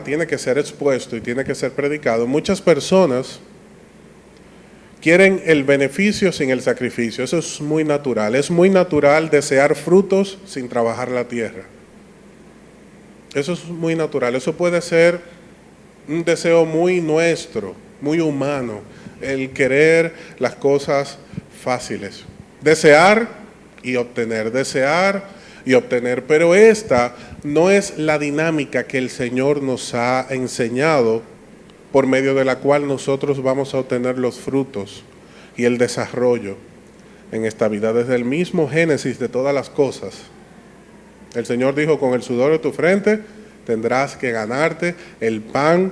tiene que ser expuesto y tiene que ser predicado, muchas personas quieren el beneficio sin el sacrificio. Eso es muy natural. Es muy natural desear frutos sin trabajar la tierra. Eso es muy natural. Eso puede ser un deseo muy nuestro, muy humano, el querer las cosas fáciles. Desear y obtener, desear y obtener. Pero esta no es la dinámica que el Señor nos ha enseñado, por medio de la cual nosotros vamos a obtener los frutos y el desarrollo en esta vida. Desde el mismo génesis de todas las cosas, el Señor dijo: con el sudor de tu frente tendrás que ganarte el pan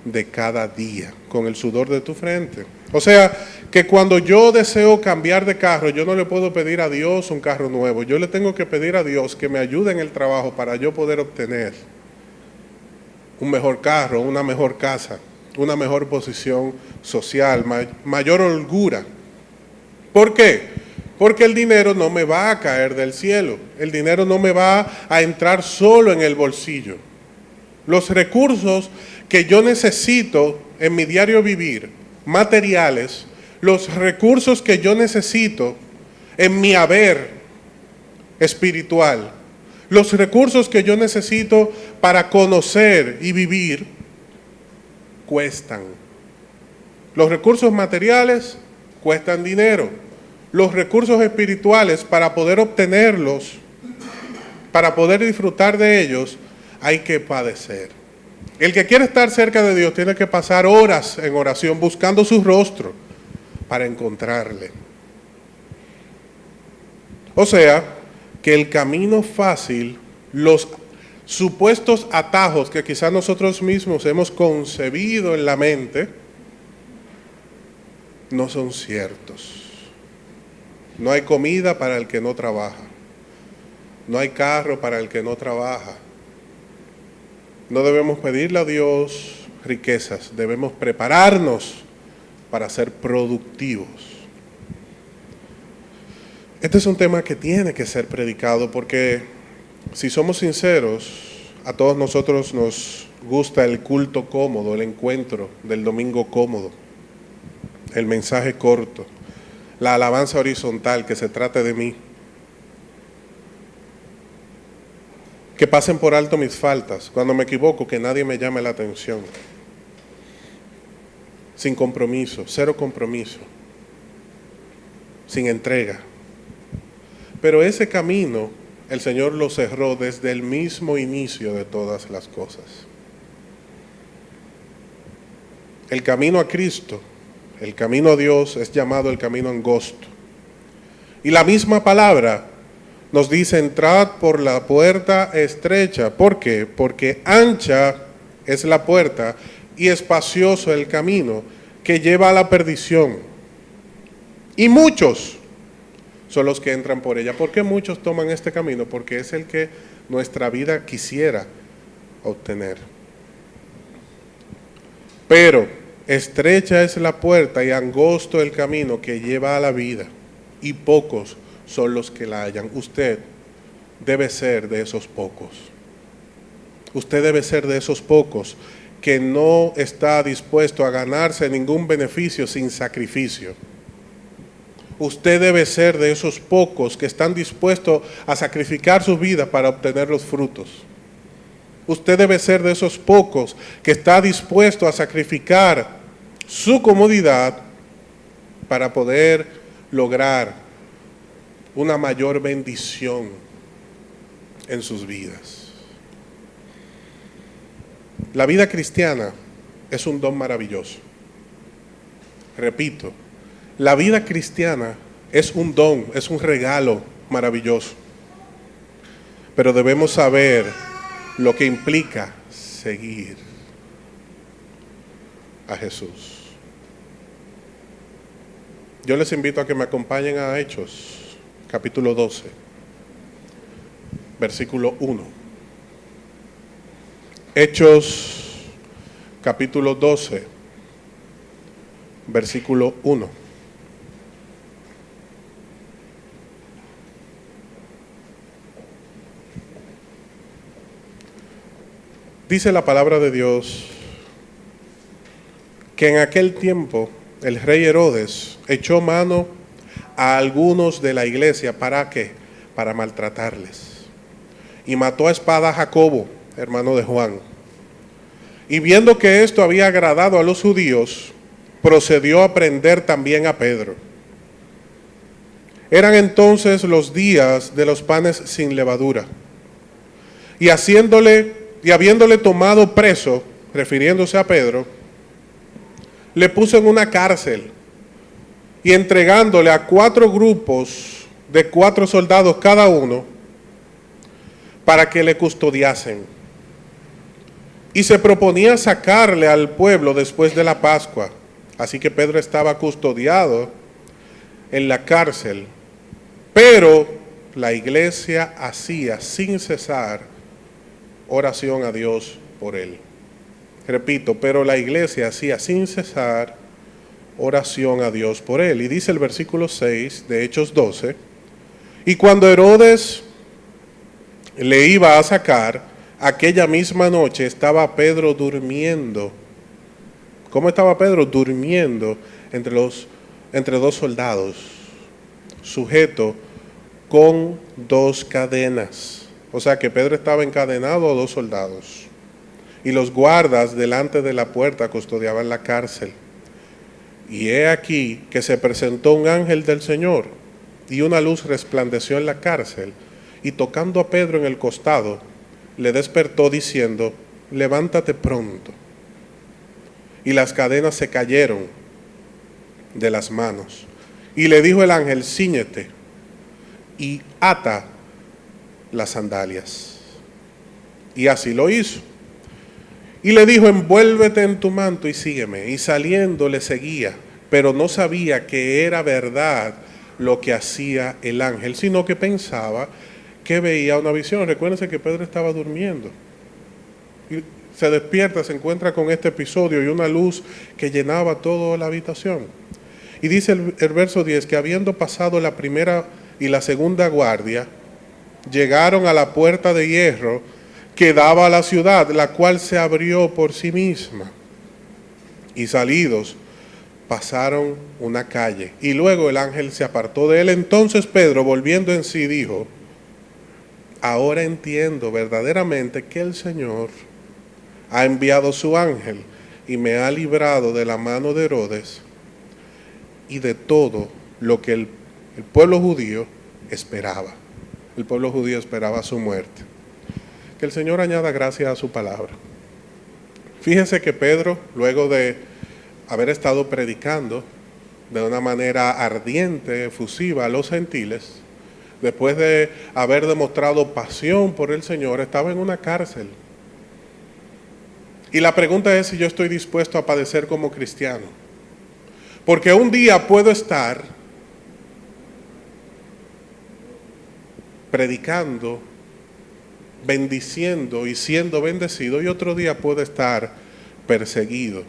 de cada día, con el sudor de tu frente. O sea, que cuando yo deseo cambiar de carro, yo no le puedo pedir a Dios un carro nuevo. Yo le tengo que pedir a Dios que me ayude en el trabajo para yo poder obtener un mejor carro, una mejor casa, una mejor posición social, mayor holgura. ¿Por qué? Porque el dinero no me va a caer del cielo. El dinero no me va a entrar solo en el bolsillo. Los recursos que yo necesito en mi diario vivir, materiales, los recursos que yo necesito en mi haber espiritual, los recursos que yo necesito para conocer y vivir, cuestan. Los recursos materiales cuestan dinero. Los recursos espirituales, para poder obtenerlos, para poder disfrutar de ellos, hay que padecer. El que quiere estar cerca de Dios tiene que pasar horas en oración buscando su rostro para encontrarle. O sea, que el camino fácil, los supuestos atajos que quizás nosotros mismos hemos concebido en la mente, no son ciertos. No hay comida para el que no trabaja. No hay carro para el que no trabaja. No debemos pedirle a Dios riquezas, debemos prepararnos para ser productivos. Este es un tema que tiene que ser predicado porque, si somos sinceros, a todos nosotros nos gusta el culto cómodo, el encuentro del domingo cómodo, el mensaje corto, la alabanza horizontal, que se trate de mí. Que pasen por alto mis faltas. Cuando me equivoco, que nadie me llame la atención. Sin compromiso, cero compromiso. Sin entrega. Pero ese camino el Señor lo cerró desde el mismo inicio de todas las cosas. El camino a Cristo, el camino a Dios, es llamado el camino angosto. Y la misma palabra nos dice: entrad por la puerta estrecha. ¿Por qué? Porque ancha es la puerta y espacioso el camino que lleva a la perdición. Y muchos son los que entran por ella. ¿Por qué muchos toman este camino? Porque es el que nuestra vida quisiera obtener. Pero estrecha es la puerta y angosto el camino que lleva a la vida, y pocos son los que la hallan. Usted debe ser de esos pocos. Usted debe ser de esos pocos que no está dispuesto a ganarse ningún beneficio sin sacrificio. Usted debe ser de esos pocos que están dispuestos a sacrificar su vida para obtener los frutos. Usted debe ser de esos pocos que está dispuesto a sacrificar su comodidad para poder lograr una mayor bendición en sus vidas. La vida cristiana es un don maravilloso. Repito, la vida cristiana es un don, es un regalo maravilloso. Pero debemos saber lo que implica seguir a Jesús. Yo les invito a que me acompañen a Hechos, capítulo 12, versículo 1. Hechos, capítulo 12, versículo 1. Dice la palabra de Dios que en aquel tiempo el rey Herodes echó mano a algunos de la iglesia. ¿Para qué? Para maltratarles. Y mató a espada a Jacobo, hermano de Juan. Y viendo que esto había agradado a los judíos, procedió a prender también a Pedro. Eran entonces los días de los panes sin levadura. Y habiéndole tomado preso, refiriéndose a Pedro, le puso en una cárcel y entregándole a 4 grupos de 4 soldados cada uno para que le custodiasen. Y se proponía sacarle al pueblo después de la Pascua. Así que Pedro estaba custodiado en la cárcel, pero la iglesia hacía sin cesar oración a Dios por él. Repito, pero la iglesia hacía sin cesar oración a Dios por él. Y dice el versículo 6 de Hechos 12, y cuando Herodes le iba a sacar, aquella misma noche estaba Pedro durmiendo. ¿Cómo estaba Pedro? Durmiendo entre 2 soldados, sujeto con 2 cadenas. O sea que Pedro estaba encadenado a 2 soldados. Y los guardas delante de la puerta custodiaban la cárcel. Y he aquí que se presentó un ángel del Señor, y una luz resplandeció en la cárcel, y tocando a Pedro en el costado, le despertó diciendo, levántate pronto. Y las cadenas se cayeron de las manos. Y le dijo el ángel, cíñete y ata las sandalias. Y así lo hizo. Y le dijo, envuélvete en tu manto y sígueme. Y saliendo le seguía, pero no sabía que era verdad lo que hacía el ángel, sino que pensaba que veía una visión. Recuérdense que Pedro estaba durmiendo. Y se despierta, se encuentra con este episodio y una luz que llenaba toda la habitación. Y dice el verso 10 que habiendo pasado la primera y la segunda guardia, llegaron a la puerta de hierro que daba a la ciudad, la cual se abrió por sí misma. Y salidos, pasaron una calle. Y luego el ángel se apartó de él. Entonces Pedro, volviendo en sí, dijo, ahora entiendo verdaderamente que el Señor ha enviado su ángel y me ha librado de la mano de Herodes y de todo lo que el pueblo judío esperaba. El pueblo judío esperaba su muerte. Que el Señor añada gracia a su palabra. Fíjense que Pedro, luego de haber estado predicando de una manera ardiente, efusiva a los gentiles, después de haber demostrado pasión por el Señor, estaba en una cárcel. Y la pregunta es si yo estoy dispuesto a padecer como cristiano. Porque un día puedo estar predicando, bendiciendo y siendo bendecido, y otro día puedo estar perseguido,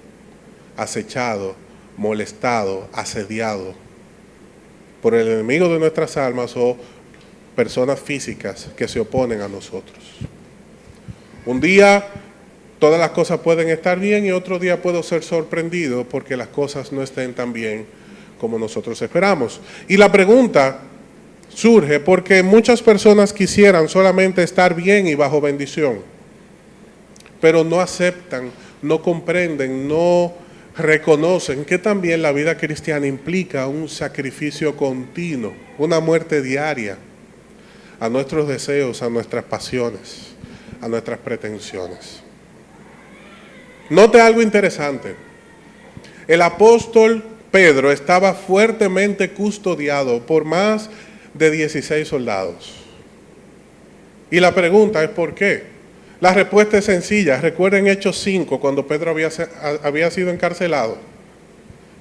acechado, molestado, asediado por el enemigo de nuestras almas o personas físicas que se oponen a nosotros. Un día todas las cosas pueden estar bien y otro día puedo ser sorprendido porque las cosas no estén tan bien como nosotros esperamos. Y la pregunta surge porque muchas personas quisieran solamente estar bien y bajo bendición, pero no aceptan, no comprenden, no reconocen que también la vida cristiana implica un sacrificio continuo, una muerte diaria a nuestros deseos, a nuestras pasiones, a nuestras pretensiones. Note algo interesante. El apóstol Pedro estaba fuertemente custodiado por más de 16 soldados. Y la pregunta es ¿por qué? La respuesta es sencilla. Recuerden Hechos 5, cuando Pedro había sido encarcelado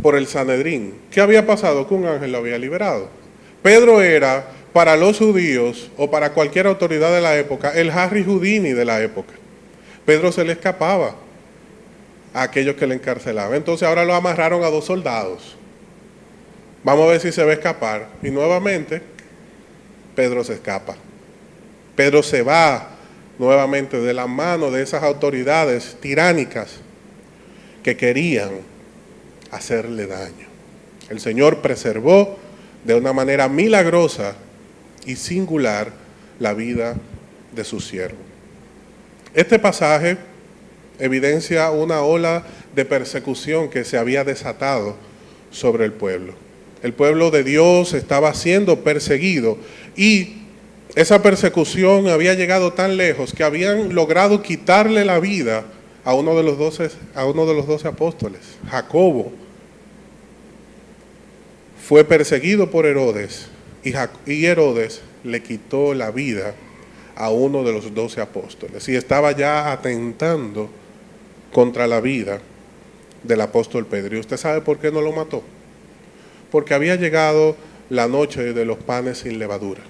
por el Sanedrín. ¿Qué había pasado? Que un ángel lo había liberado. Pedro era, para los judíos o para cualquier autoridad de la época, el Harry Houdini de la época. Pedro se le escapaba a aquellos que le encarcelaban. Entonces ahora lo amarraron a 2 soldados. Vamos a ver si se va a escapar. Y nuevamente, Pedro se escapa. Pedro se va nuevamente de la mano de esas autoridades tiránicas que querían hacerle daño. El Señor preservó de una manera milagrosa y singular la vida de su siervo. Este pasaje evidencia una ola de persecución que se había desatado sobre el pueblo. El pueblo de Dios estaba siendo perseguido y esa persecución había llegado tan lejos que habían logrado quitarle la vida a uno de los 12 apóstoles, Jacobo. Fue perseguido por Herodes y Herodes le quitó la vida a uno de los 12 apóstoles y estaba ya atentando contra la vida del apóstol Pedro. ¿Y usted sabe por qué no lo mató? Porque había llegado la noche de los panes sin levadura.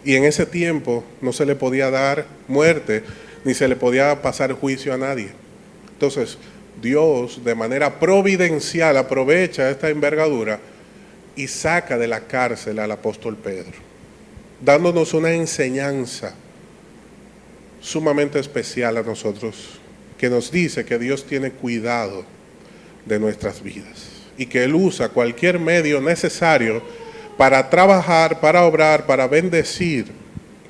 Y en ese tiempo no se le podía dar muerte, ni se le podía pasar juicio a nadie. Entonces, Dios de manera providencial aprovecha esta envergadura y saca de la cárcel al apóstol Pedro, dándonos una enseñanza sumamente especial a nosotros, que nos dice que Dios tiene cuidado de nuestras vidas y que Él usa cualquier medio necesario para trabajar, para obrar, para bendecir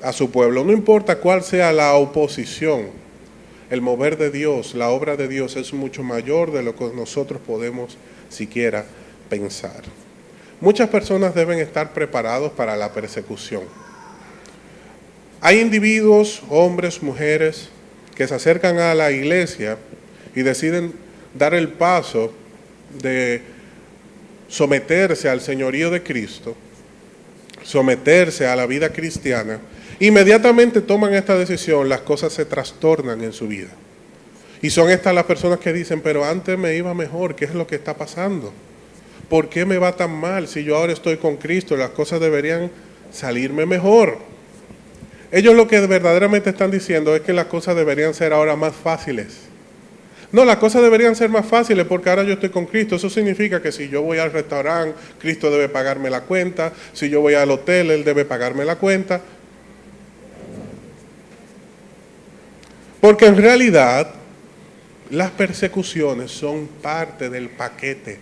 a su pueblo. No importa cuál sea la oposición, el mover de Dios, la obra de Dios es mucho mayor de lo que nosotros podemos siquiera pensar. Muchas personas deben estar preparados para la persecución. Hay individuos, hombres, mujeres, que se acercan a la iglesia y deciden dar el paso de someterse al señorío de Cristo, someterse a la vida cristiana. Inmediatamente toman esta decisión, las cosas se trastornan en su vida. Y son estas las personas que dicen, pero antes me iba mejor, ¿qué es lo que está pasando? ¿Por qué me va tan mal? Si yo ahora estoy con Cristo, las cosas deberían salirme mejor. Ellos lo que verdaderamente están diciendo es que las cosas deberían ser ahora más fáciles. No, las cosas deberían ser más fáciles porque ahora yo estoy con Cristo. Eso significa que si yo voy al restaurante, Cristo debe pagarme la cuenta. Si yo voy al hotel, Él debe pagarme la cuenta. Porque en realidad las persecuciones son parte del paquete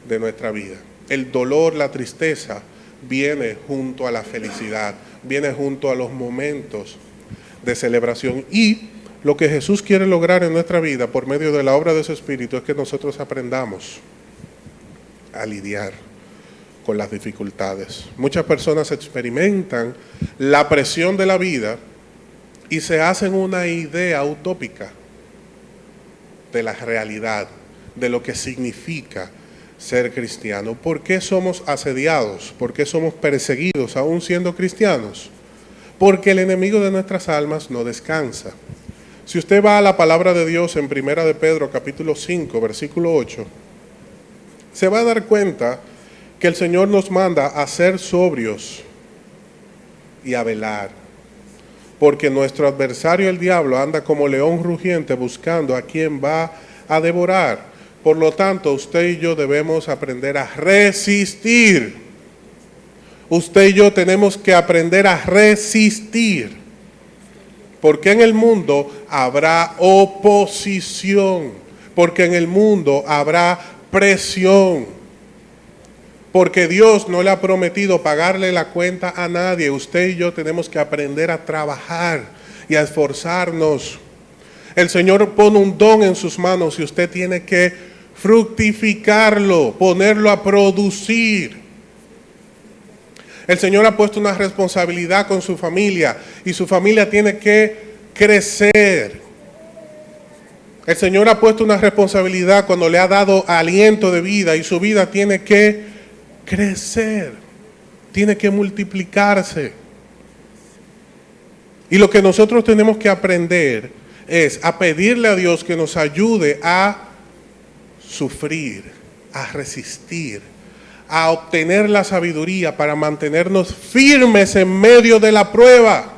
de nuestra vida. El dolor, la tristeza viene junto a la felicidad, viene junto a los momentos de celebración. Y lo que Jesús quiere lograr en nuestra vida por medio de la obra de su Espíritu es que nosotros aprendamos a lidiar con las dificultades. Muchas personas experimentan la presión de la vida y se hacen una idea utópica de la realidad, de lo que significa ser cristiano. ¿Por qué somos asediados? ¿Por qué somos perseguidos aún siendo cristianos? Porque el enemigo de nuestras almas no descansa. Si usted va a la palabra de Dios en 1 de Pedro capítulo 5, versículo 8, se va a dar cuenta que el Señor nos manda a ser sobrios y a velar. Porque nuestro adversario el diablo anda como león rugiente buscando a quien va a devorar. Por lo tanto, usted y yo debemos aprender a resistir. Usted y yo tenemos que aprender a resistir. Porque en el mundo habrá oposición. Porque en el mundo habrá presión. Porque Dios no le ha prometido pagarle la cuenta a nadie. Usted y yo tenemos que aprender a trabajar y a esforzarnos. El Señor pone un don en sus manos y usted tiene que fructificarlo, ponerlo a producir. El Señor ha puesto una responsabilidad con su familia y su familia tiene que crecer. El Señor ha puesto una responsabilidad cuando le ha dado aliento de vida y su vida tiene que crecer, tiene que multiplicarse. Y lo que nosotros tenemos que aprender es a pedirle a Dios que nos ayude a sufrir, a resistir, a obtener la sabiduría para mantenernos firmes en medio de la prueba.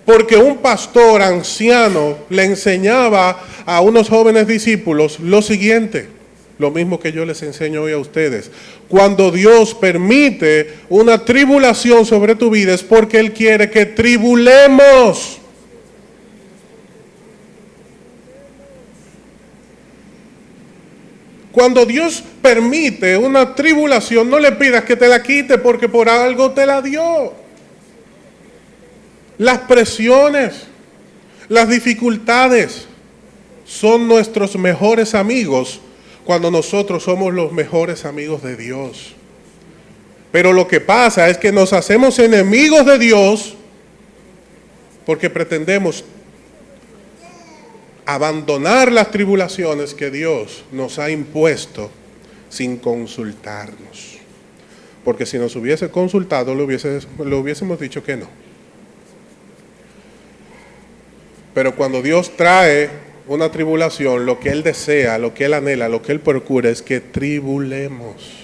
Porque un pastor anciano le enseñaba a unos jóvenes discípulos lo siguiente: Lo mismo que yo les enseño hoy a ustedes. Cuando Dios permite una tribulación sobre tu vida es porque Él quiere que tribulemos. Cuando Dios permite una tribulación, no le pidas que te la quite porque por algo te la dio. Las presiones, las dificultades son nuestros mejores amigos cuando nosotros somos los mejores amigos de Dios. Pero lo que pasa es que nos hacemos enemigos de Dios porque pretendemos abandonar las tribulaciones que Dios nos ha impuesto sin consultarnos. Porque si nos hubiese consultado, le hubiésemos dicho que no. Pero cuando Dios trae una tribulación, lo que Él desea, lo que Él anhela, lo que Él procura es que tribulemos.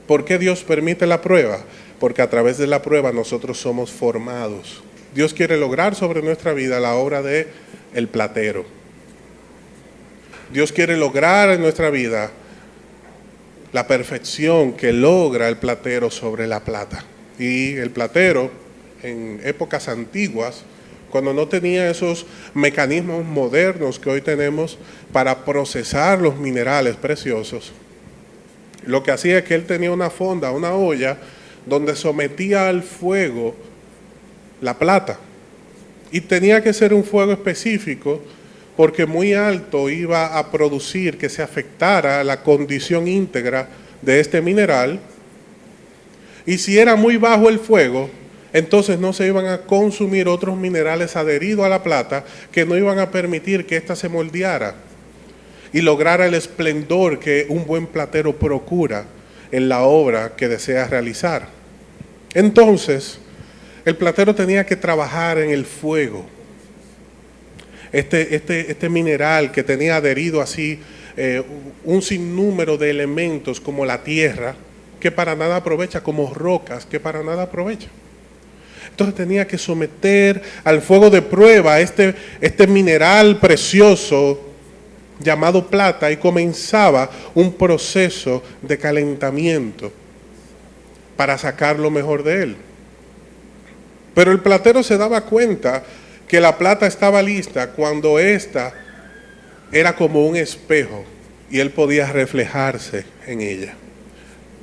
¿Por qué Dios permite la prueba? Porque a través de la prueba nosotros somos formados. Dios quiere lograr sobre nuestra vida la obra de el platero. Dios quiere lograr en nuestra vida la perfección que logra el platero sobre la plata. Y el platero, en épocas antiguas, cuando no tenía esos mecanismos modernos que hoy tenemos para procesar los minerales preciosos, lo que hacía es que él tenía una fonda, una olla, donde sometía al fuego la plata. Y tenía que ser un fuego específico porque muy alto iba a producir que se afectara la condición íntegra de este mineral. Y si era muy bajo el fuego, entonces no se iban a consumir otros minerales adheridos a la plata que no iban a permitir que ésta se moldeara y lograra el esplendor que un buen platero procura en la obra que desea realizar. Entonces, el platero tenía que trabajar en el fuego. Este mineral que tenía adherido así un sinnúmero de elementos como la tierra, que para nada aprovecha, como rocas, que para nada aprovecha. Entonces tenía que someter al fuego de prueba este mineral precioso llamado plata y comenzaba un proceso de calentamiento para sacar lo mejor de él. Pero el platero se daba cuenta que la plata estaba lista cuando ésta era como un espejo y él podía reflejarse en ella.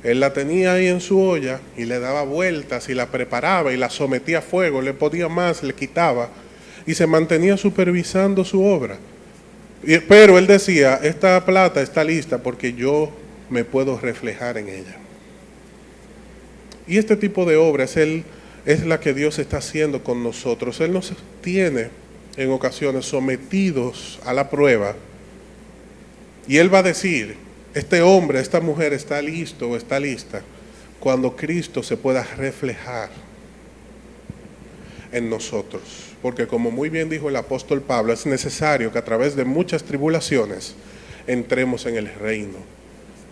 Él la tenía ahí en su olla y le daba vueltas y la preparaba y la sometía a fuego, le ponía más, le quitaba y se mantenía supervisando su obra. Pero él decía, esta plata está lista porque yo me puedo reflejar en ella. Y este tipo de obra es la que Dios está haciendo con nosotros. Él nos tiene en ocasiones sometidos a la prueba y Él va a decir, este hombre, esta mujer está listo o está lista cuando Cristo se pueda reflejar en nosotros. Porque como muy bien dijo el apóstol Pablo, es necesario que a través de muchas tribulaciones entremos en el reino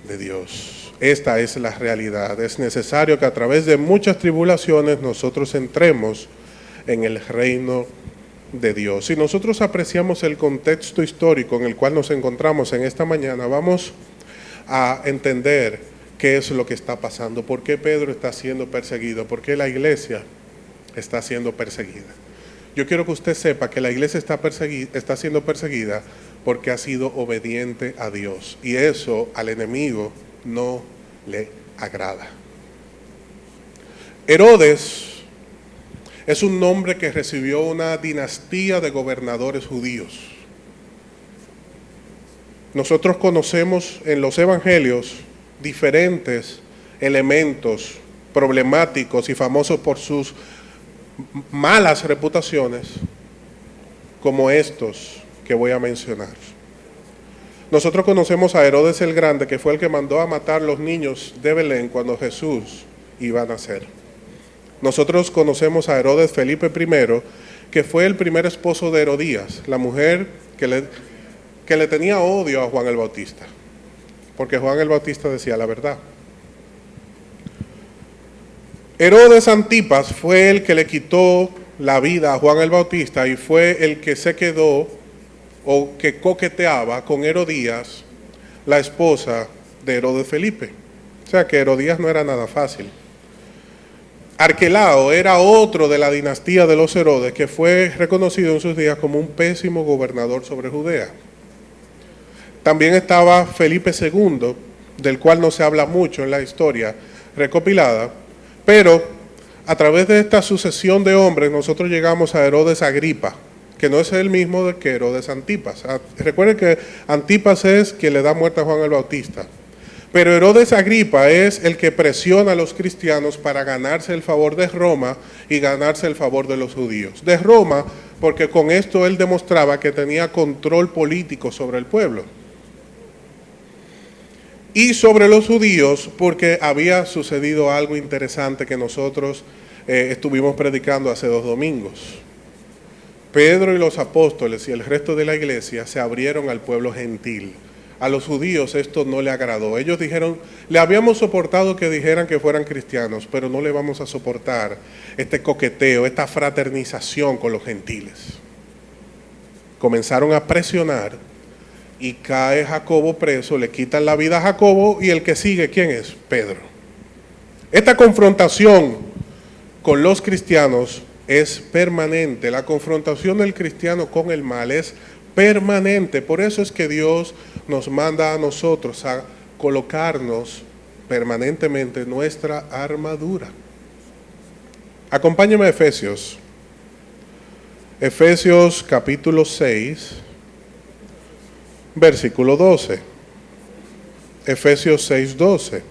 de Dios. Esta es la realidad. Es necesario que a través de muchas tribulaciones nosotros entremos en el reino de Dios. Si nosotros apreciamos el contexto histórico en el cual nos encontramos en esta mañana, vamos a entender qué es lo que está pasando, por qué Pedro está siendo perseguido, por qué la iglesia está siendo perseguida. Yo quiero que usted sepa que la iglesia está siendo perseguida porque ha sido obediente a Dios y eso al enemigo no le agrada. Herodes es un nombre que recibió una dinastía de gobernadores judíos. Nosotros conocemos en los evangelios diferentes elementos problemáticos y famosos por sus malas reputaciones, como estos que voy a mencionar. Nosotros conocemos a Herodes el Grande, que fue el que mandó a matar los niños de Belén cuando Jesús iba a nacer. Nosotros conocemos a Herodes Felipe I, que fue el primer esposo de Herodías, la mujer que le tenía odio a Juan el Bautista, porque Juan el Bautista decía la verdad. Herodes Antipas fue el que le quitó la vida a Juan el Bautista y fue el que se quedó o que coqueteaba con Herodías la esposa de Herodes Felipe. O sea que Herodías no era nada fácil. Arquelao era otro de la dinastía de los Herodes que fue reconocido en sus días como un pésimo gobernador sobre Judea. También estaba Felipe II, del cual no se habla mucho en la historia recopilada, pero a través de esta sucesión de hombres nosotros llegamos a Herodes Agripa, que no es el mismo que Herodes Antipas. Recuerden que Antipas es quien le da muerte a Juan el Bautista. Pero Herodes Agripa es el que presiona a los cristianos para ganarse el favor de Roma y ganarse el favor de los judíos. De Roma, porque con esto él demostraba que tenía control político sobre el pueblo. Y sobre los judíos, porque había sucedido algo interesante que nosotros estuvimos predicando hace 2 domingos. Pedro y los apóstoles y el resto de la iglesia se abrieron al pueblo gentil. A los judíos esto no le agradó. Ellos dijeron, le habíamos soportado que dijeran que fueran cristianos, pero no le vamos a soportar este coqueteo, esta fraternización con los gentiles. Comenzaron a presionar y cae Jacobo preso, le quitan la vida a Jacobo y el que sigue, ¿quién es? Pedro. Esta confrontación con los cristianos es permanente. La confrontación del cristiano con el mal es permanente. Por eso es que Dios nos manda a nosotros a colocarnos permanentemente nuestra armadura. Acompáñeme a Efesios. Efesios capítulo 6, versículo 12. Efesios 6, 12.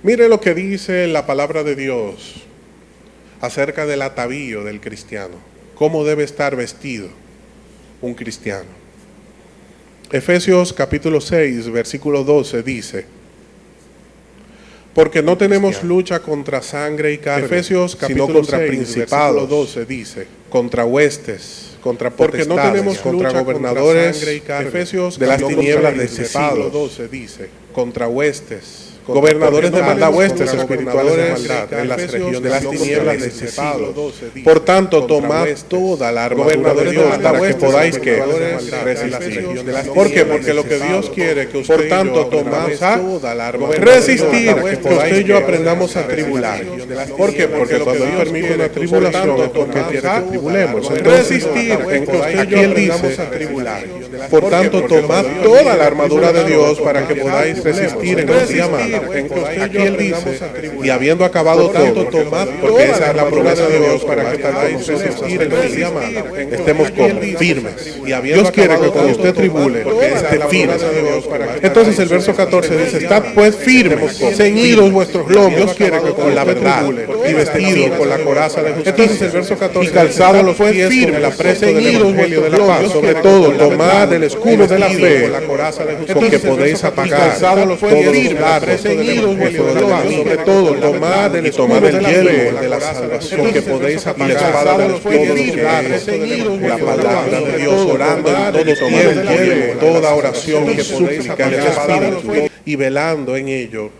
Mire lo que dice la palabra de Dios acerca del atavío del cristiano. ¿Cómo debe estar vestido un cristiano? Efesios capítulo 6, versículo 12 dice, porque no tenemos lucha contra sangre y carne, Efesios capítulo sino contra 6, principados, 12 dice, contra huestes, contra potestades, porque no tenemos contra gobernadores contra y carne, Efesios de las tinieblas de este siglo, 12 dice, contra huestes, gobernadores de maldad, huestes espirituales de maldad en las regiones de las tinieblas de este siglo. Por tanto, tomad toda la armadura de Dios para que podáis que resistir. ¿Por qué? Porque lo que Dios quiere que usted, por tanto, tomad toda la armadura, resistir, que usted y yo aprendamos a tribular. ¿Por qué? Porque cuando Dios permite una tribulación es porque quiere que tribulemos. Resistir, en que usted y yo aprendamos a tribular. Por tanto, tomad toda la armadura de Dios para que podáis resistir en el día malo. Aquí él dice, y habiendo acabado todo, tomad, porque esa es la promesa de Dios para que podáis resistir en el día malo, estemos firmes. Dios quiere que cuando usted tribule, esté firme. Entonces el verso 14 dice, estad pues firmes, ceñidos vuestros lomos. Dios quiere que con la verdad y vestidos con la coraza de justicia. Entonces el verso 14 y calzados los pies con el apresto del evangelio de la paz. Sobre todo, tomad el escudo de la fe, con que podéis apagar todos los dardos sobre todo, tomad el escudo del yelmo de la salvación, que podéis apagar la espada del Espíritu, la palabra de Dios, orando en todo tiempo, toda oración y súplica en el Espíritu, y velando en ello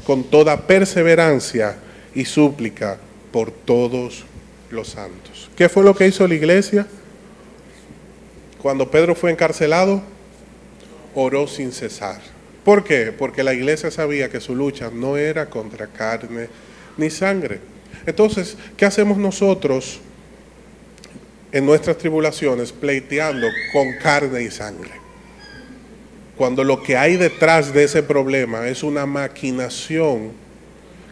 con toda perseverancia y súplica por todos los santos. ¿Qué fue lo que hizo la iglesia? Cuando Pedro fue encarcelado, oró sin cesar. ¿Por qué? Porque la iglesia sabía que su lucha no era contra carne ni sangre. Entonces, ¿qué hacemos nosotros en nuestras tribulaciones pleiteando con carne y sangre? Cuando lo que hay detrás de ese problema es una maquinación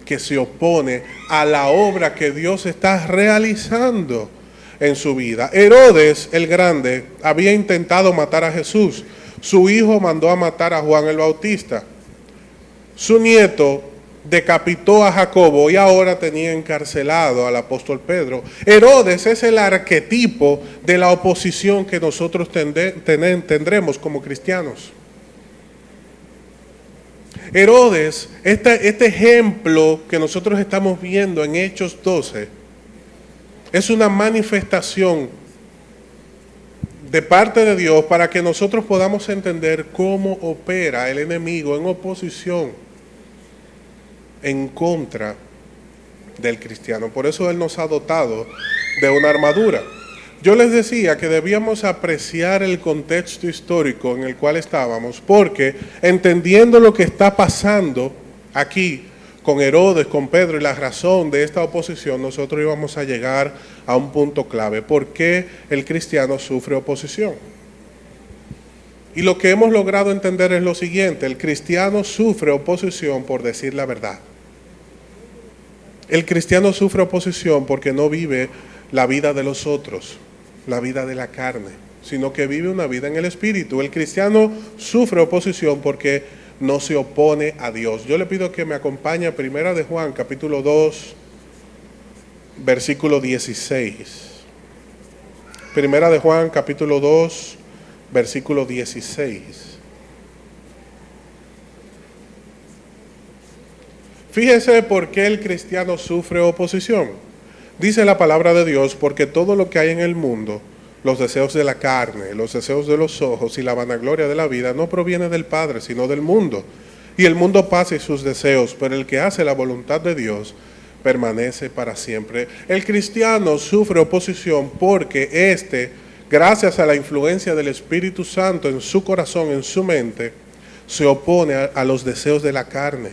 que se opone a la obra que Dios está realizando en su vida. Herodes el Grande había intentado matar a Jesús. Su hijo mandó a matar a Juan el Bautista. Su nieto decapitó a Jacobo y ahora tenía encarcelado al apóstol Pedro. Herodes es el arquetipo de la oposición que nosotros tendremos como cristianos. Herodes, este ejemplo que nosotros estamos viendo en Hechos 12, es una manifestación de parte de Dios para que nosotros podamos entender cómo opera el enemigo en oposición en contra del cristiano. Por eso Él nos ha dotado de una armadura. Yo les decía que debíamos apreciar el contexto histórico en el cual estábamos, porque entendiendo lo que está pasando aquí con Herodes, con Pedro y la razón de esta oposición, nosotros íbamos a llegar a un punto clave. ¿Por qué el cristiano sufre oposición? Y lo que hemos logrado entender es lo siguiente: el cristiano sufre oposición por decir la verdad. El cristiano sufre oposición porque no vive la vida de los otros, la vida de la carne, sino que vive una vida en el Espíritu. El cristiano sufre oposición porque no se opone a Dios. Yo le pido que me acompañe a Primera de Juan, capítulo 2, versículo 16. Primera de Juan, capítulo 2, versículo 16. Fíjese por qué el cristiano sufre oposición. Dice la palabra de Dios: porque todo lo que hay en el mundo, los deseos de la carne, los deseos de los ojos y la vanagloria de la vida, no proviene del Padre, sino del mundo. Y el mundo pasa y sus deseos, pero el que hace la voluntad de Dios permanece para siempre. El cristiano sufre oposición porque gracias a la influencia del Espíritu Santo en su corazón, en su mente, se opone a los deseos de la carne,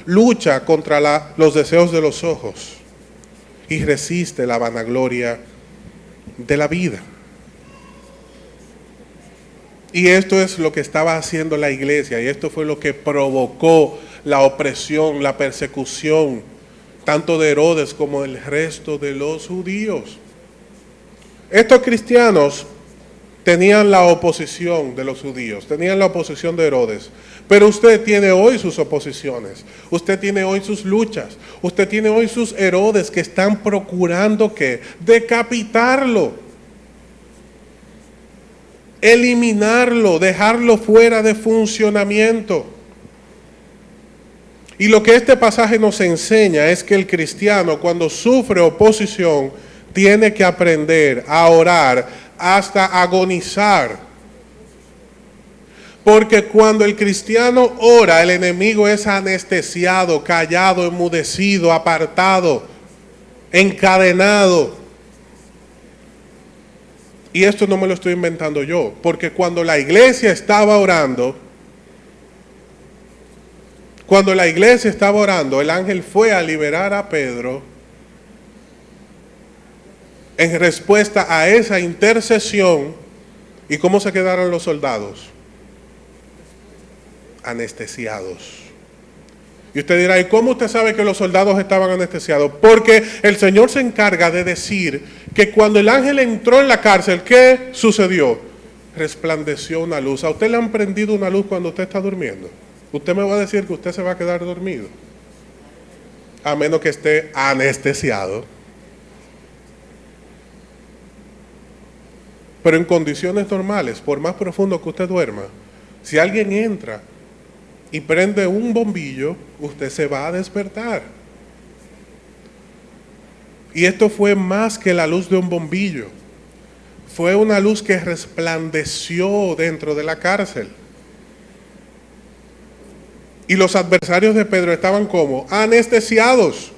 lucha contra los deseos de los ojos y resiste la vanagloria de la vida. Y esto es lo que estaba haciendo la iglesia, y esto fue lo que provocó la opresión, la persecución, tanto de Herodes como del resto de los judíos. Estos cristianos tenían la oposición de los judíos, tenían la oposición de Herodes, pero usted tiene hoy sus oposiciones, usted tiene hoy sus luchas, usted tiene hoy sus Herodes que están procurando ¿qué? Decapitarlo, eliminarlo, dejarlo fuera de funcionamiento. Y lo que este pasaje nos enseña es que el cristiano, cuando sufre oposición, tiene que aprender a orar hasta agonizar. Porque cuando el cristiano ora, el enemigo es anestesiado, callado, enmudecido, apartado, encadenado. Y esto no me lo estoy inventando yo, porque cuando la iglesia estaba orando, el ángel fue a liberar a Pedro en respuesta a esa intercesión. ¿Y cómo se quedaron los soldados? Anestesiados. Y usted dirá: ¿y cómo usted sabe que los soldados estaban anestesiados? Porque el Señor se encarga de decir que cuando el ángel entró en la cárcel, ¿qué sucedió? Resplandeció una luz. ¿A usted le han prendido una luz cuando usted está durmiendo? Usted me va a decir que usted se va a quedar dormido, a menos que esté anestesiado. Pero en condiciones normales, por más profundo que usted duerma, si alguien entra y prende un bombillo, usted se va a despertar. Y esto fue más que la luz de un bombillo. Fue una luz que resplandeció dentro de la cárcel. Y los adversarios de Pedro estaban como anestesiados.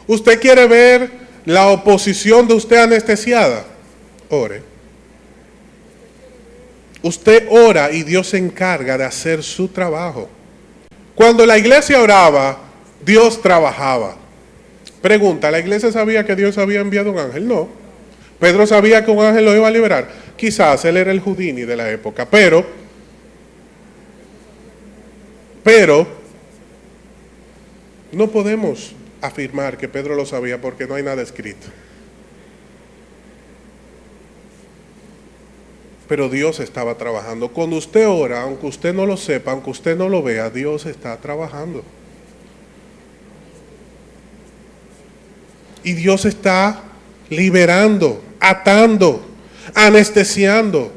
¿Usted quiere ver la oposición de usted anestesiada? Ore. Usted ora y Dios se encarga de hacer su trabajo. Cuando la iglesia oraba, Dios trabajaba. Pregunta: ¿la iglesia sabía que Dios había enviado un ángel? No. ¿Pedro sabía que un ángel lo iba a liberar? Quizás él era el Houdini de la época, pero no podemos afirmar que Pedro lo sabía porque no hay nada escrito. Pero Dios estaba trabajando. Cuando usted ora, aunque usted no lo sepa, aunque usted no lo vea, Dios está trabajando. Y Dios está liberando, atando, anestesiando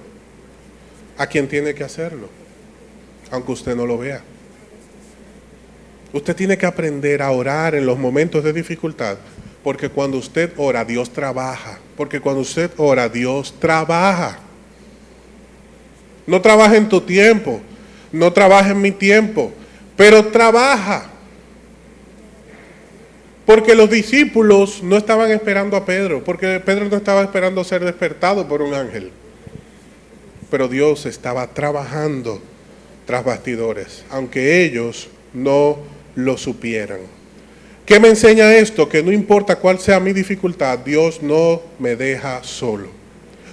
a quien tiene que hacerlo, aunque usted no lo vea. Usted tiene que aprender a orar en los momentos de dificultad, porque cuando usted ora, Dios trabaja. Porque cuando usted ora, Dios trabaja. No trabaja en tu tiempo, no trabaja en mi tiempo, pero trabaja. Porque los discípulos no estaban esperando a Pedro, porque Pedro no estaba esperando ser despertado por un ángel. Pero Dios estaba trabajando tras bastidores, aunque ellos no lo supieran. ¿Qué me enseña esto? Que no importa cuál sea mi dificultad, Dios no me deja solo.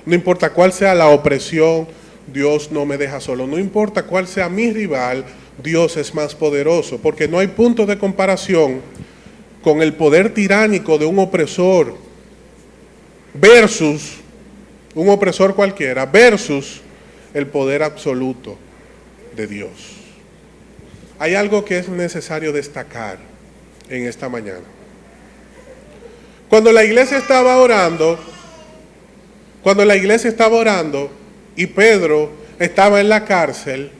No importa cuál sea la opresión, Dios no me deja solo. No importa cuál sea mi rival, Dios es más poderoso, porque no hay punto de comparación con el poder tiránico de un opresor versus un opresor cualquiera, versus el poder absoluto de Dios. Hay algo que es necesario destacar en esta mañana. Cuando la iglesia estaba orando y Pedro estaba en la cárcel,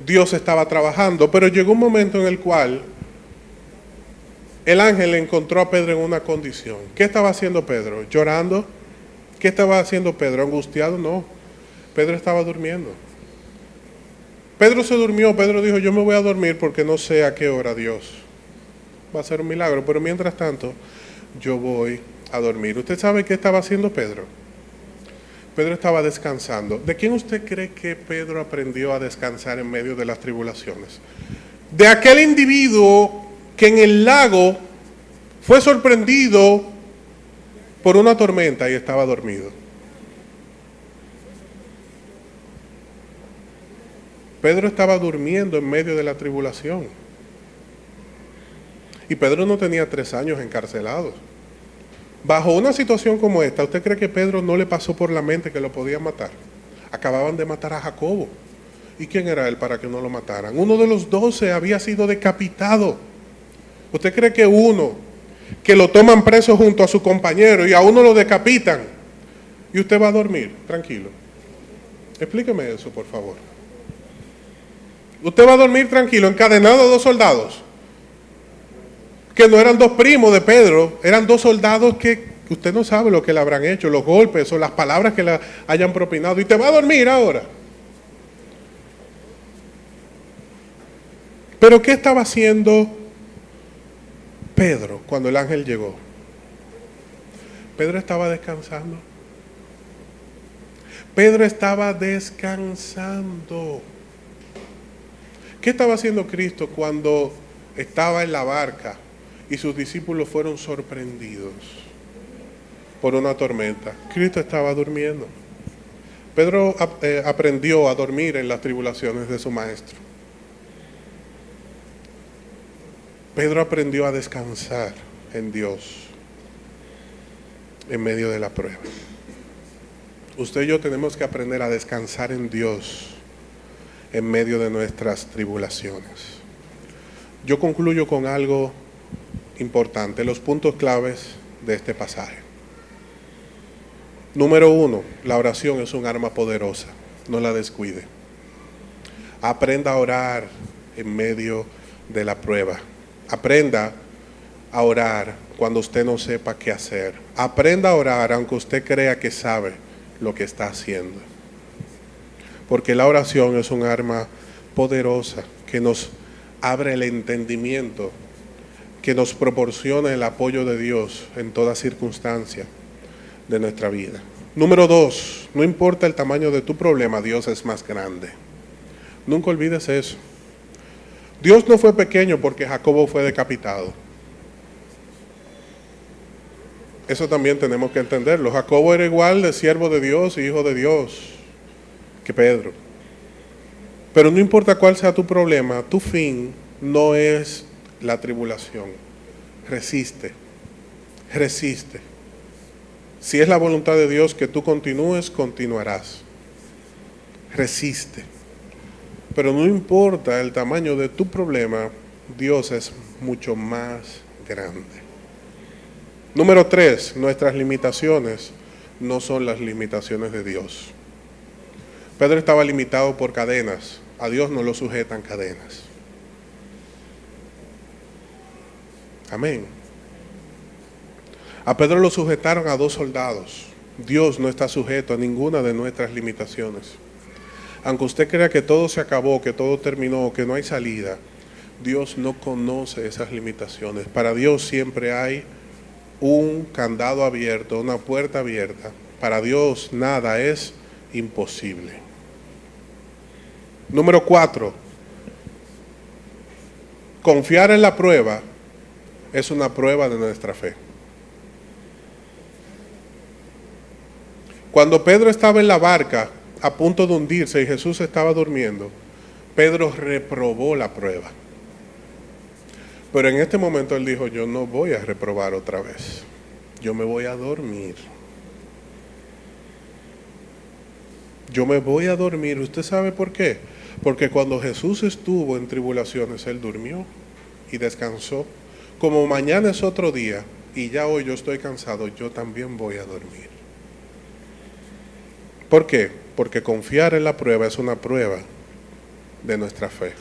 Dios estaba trabajando, pero llegó un momento en el cual el ángel encontró a Pedro en una condición. ¿Qué estaba haciendo Pedro? ¿Llorando? ¿Qué estaba haciendo Pedro? ¿Angustiado? No. Pedro estaba durmiendo. Pedro se durmió. Pedro dijo, yo me voy a dormir porque no sé a qué hora Dios va a hacer un milagro. Pero mientras tanto, yo voy a dormir. ¿Usted sabe qué estaba haciendo Pedro? Pedro estaba descansando. ¿De quién usted cree que Pedro aprendió a descansar en medio de las tribulaciones? De aquel individuo que en el lago fue sorprendido por una tormenta y estaba dormido. Pedro estaba durmiendo en medio de la tribulación. Y Pedro no tenía 3 años encarcelado. Bajo una situación como esta, ¿usted cree que Pedro no le pasó por la mente que lo podían matar? Acababan de matar a Jacobo. ¿Y quién era él para que no lo mataran? Uno de los 12 había sido decapitado. ¿Usted cree que uno, que lo toman preso junto a su compañero y a uno lo decapitan, y usted va a dormir tranquilo? Explíqueme eso, por favor. Usted va a dormir tranquilo, encadenado a 2 soldados, que no eran 2 primos de Pedro, eran 2 soldados que usted no sabe lo que le habrán hecho, los golpes o las palabras que le hayan propinado, y te va a dormir ahora. Pero ¿qué estaba haciendo Pedro cuando el ángel llegó? Pedro estaba descansando. Pedro estaba descansando. ¿Qué estaba haciendo Cristo cuando estaba en la barca y sus discípulos fueron sorprendidos por una tormenta? Cristo estaba durmiendo. Pedro aprendió a dormir en las tribulaciones de su maestro. Pedro aprendió a descansar en Dios en medio de la prueba. Usted y yo tenemos que aprender a descansar en Dios en medio de nuestras tribulaciones. Yo concluyo con algo importante, los puntos claves de este pasaje. Número 1, la oración es un arma poderosa, no la descuide. Aprenda a orar en medio de la prueba. Aprenda a orar cuando usted no sepa qué hacer. Aprenda a orar aunque usted crea que sabe lo que está haciendo. Porque la oración es un arma poderosa que nos abre el entendimiento, que nos proporciona el apoyo de Dios en toda circunstancia de nuestra vida. Número 2, no importa el tamaño de tu problema, Dios es más grande. Nunca olvides eso. Dios no fue pequeño porque Jacobo fue decapitado. Eso también tenemos que entenderlo. Jacobo era igual de siervo de Dios y hijo de Dios que Pedro. Pero no importa cuál sea tu problema, tu fin no es la tribulación. Resiste, resiste. Si es la voluntad de Dios que tú continúes, continuarás. Resiste. Pero no importa el tamaño de tu problema, Dios es mucho más grande. Número 3, nuestras limitaciones no son las limitaciones de Dios. Pedro estaba limitado por cadenas, a Dios no lo sujetan cadenas. Amén. A Pedro lo sujetaron a 2 soldados. Dios no está sujeto a ninguna de nuestras limitaciones. Aunque usted crea que todo se acabó, que todo terminó, que no hay salida, Dios no conoce esas limitaciones. Para Dios siempre hay un candado abierto, una puerta abierta. Para Dios nada es imposible. Número 4. Confiar en la prueba es una prueba de nuestra fe. Cuando Pedro estaba en la barca a punto de hundirse y Jesús estaba durmiendo, Pedro reprobó la prueba. Pero en este momento él dijo, yo no voy a reprobar otra vez. Yo me voy a dormir. Yo me voy a dormir. ¿Usted sabe por qué? Porque cuando Jesús estuvo en tribulaciones, Él durmió y descansó. Como mañana es otro día y ya hoy yo estoy cansado, yo también voy a dormir. ¿Por qué? Porque confiar en la prueba es una prueba de nuestra fe.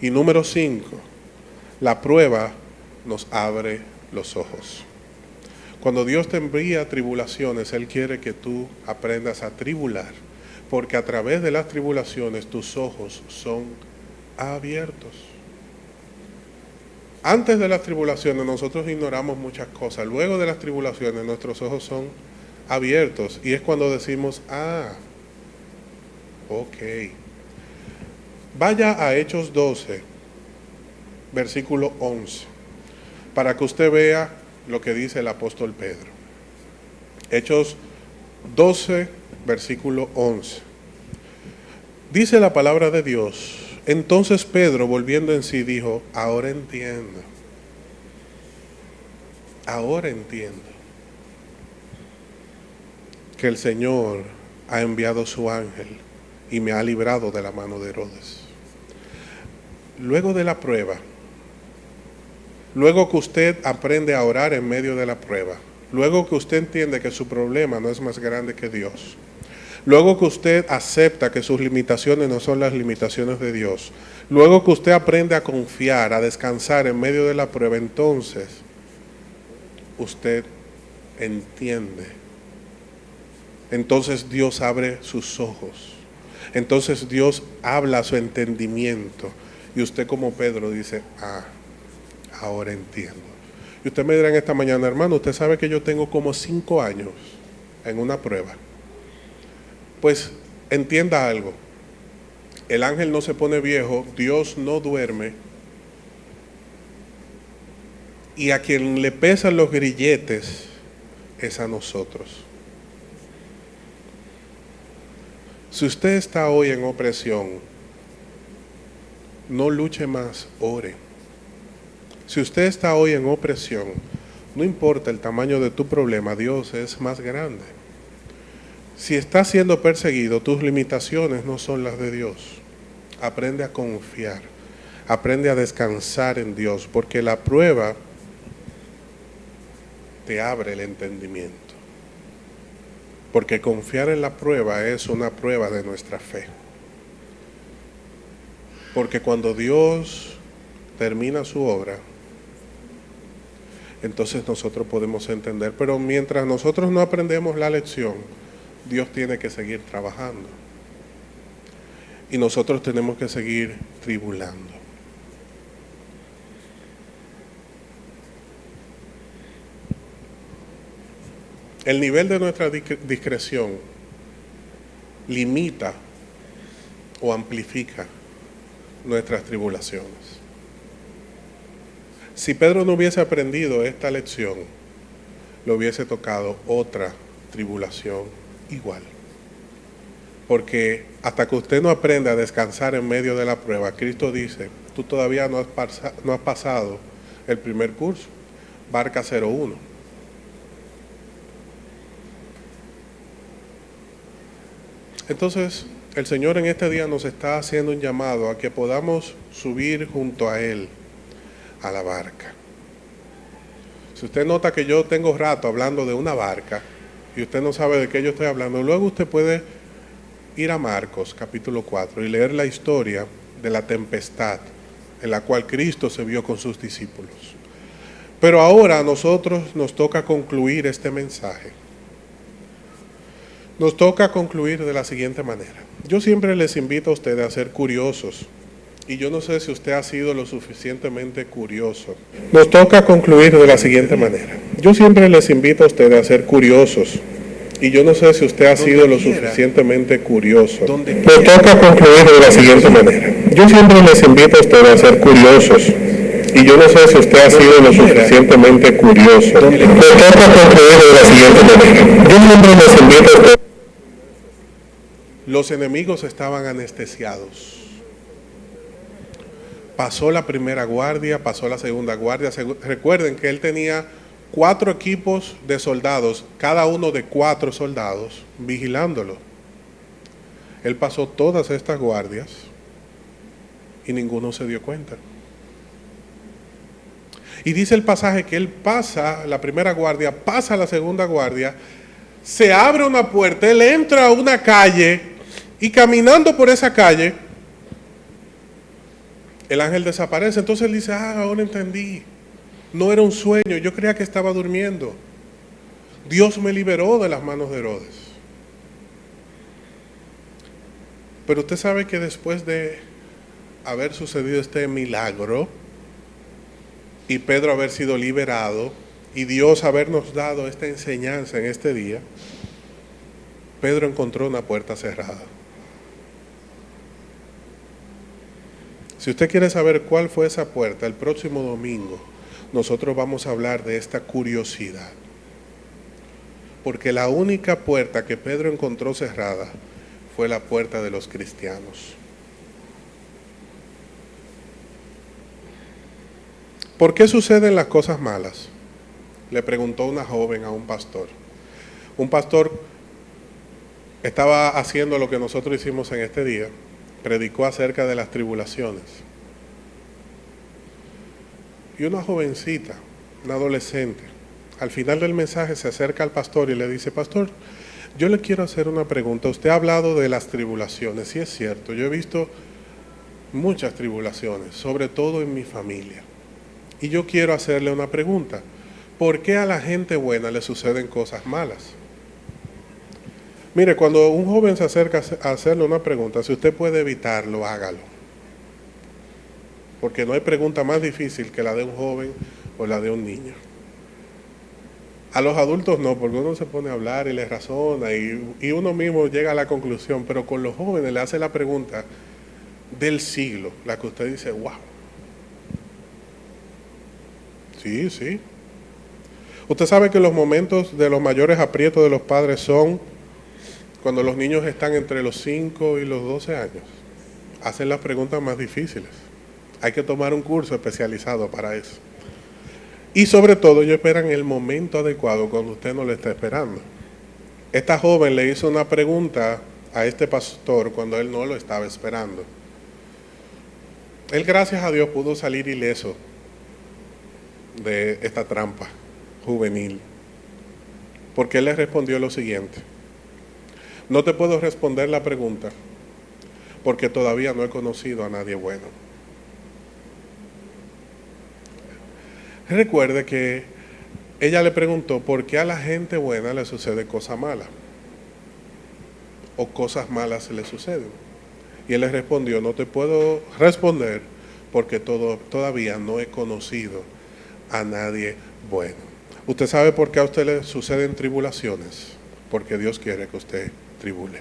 Y número 5, la prueba nos abre los ojos. Cuando Dios te envía tribulaciones, Él quiere que tú aprendas a tribular, porque a través de las tribulaciones tus ojos son abiertos. Antes de las tribulaciones nosotros ignoramos muchas cosas. Luego de las tribulaciones nuestros ojos son abiertos. Y es cuando decimos, ok. Vaya a Hechos 12, versículo 11, para que usted vea lo que dice el apóstol Pedro. Hechos 12, versículo 11. Dice la palabra de Dios. Entonces Pedro, volviendo en sí, dijo, ahora entiendo. Ahora entiendo que el Señor ha enviado su ángel y me ha librado de la mano de Herodes. Luego de la prueba, luego que usted aprende a orar en medio de la prueba, luego que usted entiende que su problema no es más grande que Dios, luego que usted acepta que sus limitaciones no son las limitaciones de Dios, luego que usted aprende a confiar, a descansar en medio de la prueba, entonces usted entiende. Entonces Dios abre sus ojos. Entonces Dios habla a su entendimiento. Y usted como Pedro dice, ahora entiendo. Y usted me dirá en esta mañana, hermano, usted sabe que yo tengo como 5 años en una prueba. Pues entienda algo. El ángel no se pone viejo, Dios no duerme. Y a quien le pesan los grilletes es a nosotros. Si usted está hoy en opresión, no luche más, ore. Si usted está hoy en opresión, no importa el tamaño de tu problema, Dios es más grande. Si estás siendo perseguido, tus limitaciones no son las de Dios. Aprende a confiar, aprende a descansar en Dios, porque la prueba te abre el entendimiento. Porque confiar en la prueba es una prueba de nuestra fe. Porque cuando Dios termina su obra, entonces nosotros podemos entender. Pero mientras nosotros no aprendemos la lección, Dios tiene que seguir trabajando. Y nosotros tenemos que seguir tribulando. El nivel de nuestra discreción limita o amplifica nuestras tribulaciones. Si Pedro no hubiese aprendido esta lección, le hubiese tocado otra tribulación igual. Porque hasta que usted no aprenda a descansar en medio de la prueba, Cristo dice, tú todavía no has pasado el primer curso, Barca 01. Entonces, el Señor en este día nos está haciendo un llamado a que podamos subir junto a Él a la barca. Si usted nota que yo tengo rato hablando de una barca y usted no sabe de qué yo estoy hablando, luego usted puede ir a Marcos capítulo 4 y leer la historia de la tempestad en la cual Cristo se vio con sus discípulos. Pero ahora a nosotros nos toca concluir este mensaje. Nos toca concluir de la siguiente manera. Yo siempre les invito a ustedes a ser curiosos Y yo no sé si usted ha sido lo suficientemente curioso. Nos toca concluir de la siguiente manera. Yo siempre les invito a ustedes a ser curiosos. Y yo no sé si usted ha sido lo suficientemente curioso. Nos toca concluir de la siguiente manera. Yo siempre les invito a ustedes a ser curiosos. Y yo no sé si usted ha sido lo suficientemente curioso. Nos toca concluir de la siguiente manera. Yo siempre les invito a ustedes. Los enemigos estaban anestesiados. Pasó la primera guardia, pasó la segunda guardia. Recuerden que él tenía 4 equipos de soldados, cada uno de 4 soldados, vigilándolo. Él pasó todas estas guardias y ninguno se dio cuenta. Y dice el pasaje que él pasa la primera guardia, pasa la segunda guardia, se abre una puerta, él entra a una calle y caminando por esa calle, el ángel desaparece. Entonces él dice, ahora entendí. No era un sueño, yo creía que estaba durmiendo. Dios me liberó de las manos de Herodes. Pero usted sabe que después de haber sucedido este milagro, y Pedro haber sido liberado, y Dios habernos dado esta enseñanza en este día, Pedro encontró una puerta cerrada. Si usted quiere saber cuál fue esa puerta, el próximo domingo nosotros vamos a hablar de esta curiosidad. Porque la única puerta que Pedro encontró cerrada fue la puerta de los cristianos. ¿Por qué suceden las cosas malas? Le preguntó una joven a un pastor. Un pastor estaba haciendo lo que nosotros hicimos en este día. Predicó acerca de las tribulaciones. Y una jovencita, una adolescente, al final del mensaje se acerca al pastor y le dice, pastor, yo le quiero hacer una pregunta. Usted ha hablado de las tribulaciones, sí es cierto, yo he visto muchas tribulaciones, sobre todo en mi familia. Y yo quiero hacerle una pregunta. ¿Por qué a la gente buena le suceden cosas malas? Mire, cuando un joven se acerca a hacerle una pregunta, si usted puede evitarlo, hágalo. Porque no hay pregunta más difícil que la de un joven o la de un niño. A los adultos no, porque uno se pone a hablar y le razona y uno mismo llega a la conclusión, pero con los jóvenes le hace la pregunta del siglo, la que usted dice, wow. Sí, sí. Usted sabe que los momentos de los mayores aprietos de los padres son cuando los niños están entre los 5 y los 12 años. Hacen las preguntas más difíciles. Hay que tomar un curso especializado para eso. Y sobre todo ellos esperan el momento adecuado cuando usted no lo está esperando. Esta joven le hizo una pregunta a este pastor cuando él no lo estaba esperando. Él, gracias a Dios, pudo salir ileso de esta trampa juvenil. Porque él le respondió lo siguiente. No te puedo responder la pregunta porque todavía no he conocido a nadie bueno. Recuerde que ella le preguntó por qué a la gente buena le sucede cosas malas o cosas malas le suceden. Y él le respondió, no te puedo responder porque todavía no he conocido a nadie bueno. ¿Usted sabe por qué a usted le suceden tribulaciones? Porque Dios quiere que usted tribule.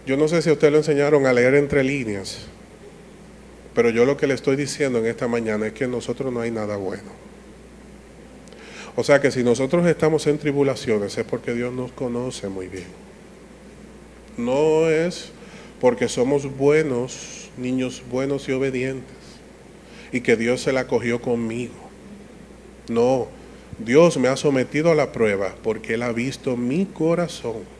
Yo no sé si a usted le enseñaron a leer entre líneas, pero yo lo que le estoy diciendo en esta mañana es que en nosotros no hay nada bueno. O sea que si nosotros estamos en tribulaciones es porque Dios nos conoce muy bien. No es porque somos buenos, niños buenos y obedientes, y que Dios se la cogió conmigo. No, Dios me ha sometido a la prueba porque Él ha visto mi corazón.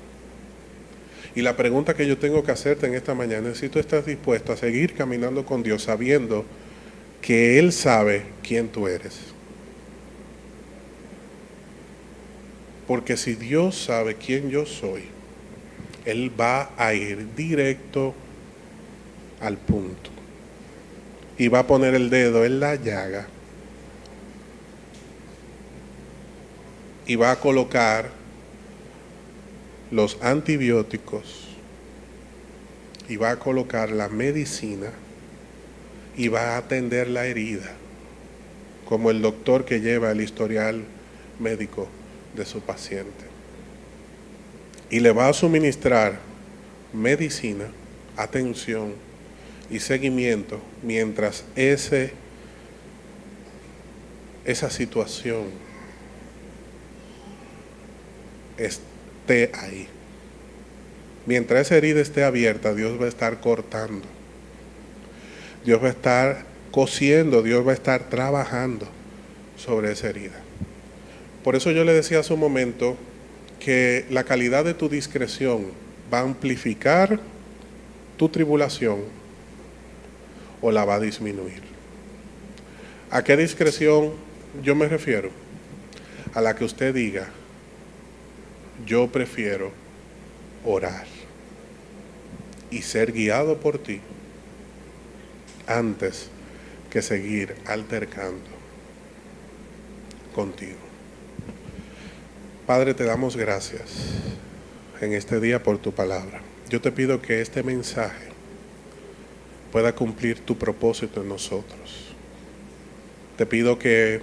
Y la pregunta que yo tengo que hacerte en esta mañana es si tú estás dispuesto a seguir caminando con Dios sabiendo que Él sabe quién tú eres. Porque si Dios sabe quién yo soy, Él va a ir directo al punto. Y va a poner el dedo en la llaga. Y va a colocar los antibióticos y va a colocar la medicina y va a atender la herida, como el doctor que lleva el historial médico de su paciente. Y le va a suministrar medicina, atención y seguimiento mientras esa situación esté ahí. Mientras esa herida esté abierta, Dios va a estar cortando, Dios va a estar cosiendo, Dios va a estar trabajando sobre esa herida. Por eso yo le decía hace un momento que la calidad de tu discreción va a amplificar tu tribulación o la va a disminuir. ¿A qué discreción yo me refiero? A la que usted diga, yo prefiero orar y ser guiado por ti antes que seguir altercando contigo. Padre, te damos gracias en este día por tu palabra. Yo te pido que este mensaje pueda cumplir tu propósito en nosotros. Te pido que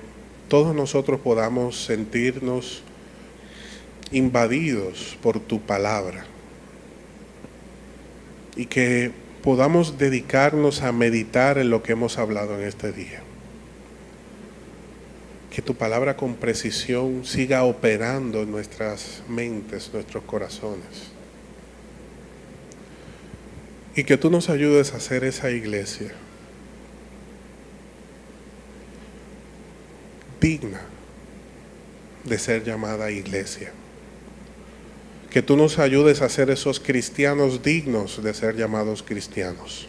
todos nosotros podamos sentirnos invadidos por tu palabra y que podamos dedicarnos a meditar en lo que hemos hablado en este día. Que tu palabra con precisión siga operando en nuestras mentes, nuestros corazones. Y que tú nos ayudes a hacer esa iglesia digna de ser llamada iglesia. Que tú nos ayudes a ser esos cristianos dignos de ser llamados cristianos.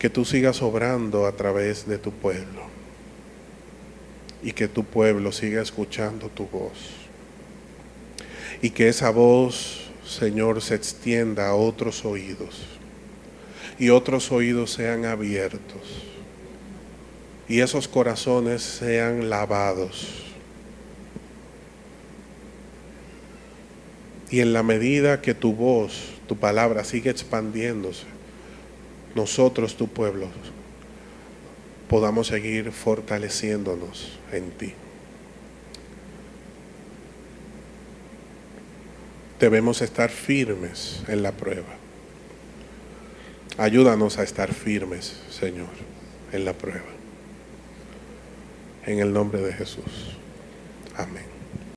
Que tú sigas obrando a través de tu pueblo. Y que tu pueblo siga escuchando tu voz. Y que esa voz, Señor, se extienda a otros oídos. Y otros oídos sean abiertos. Y esos corazones sean lavados. Y en la medida que tu voz, tu palabra sigue expandiéndose, nosotros, tu pueblo, podamos seguir fortaleciéndonos en ti. Debemos estar firmes en la prueba. Ayúdanos a estar firmes, Señor, en la prueba. En el nombre de Jesús. Amén.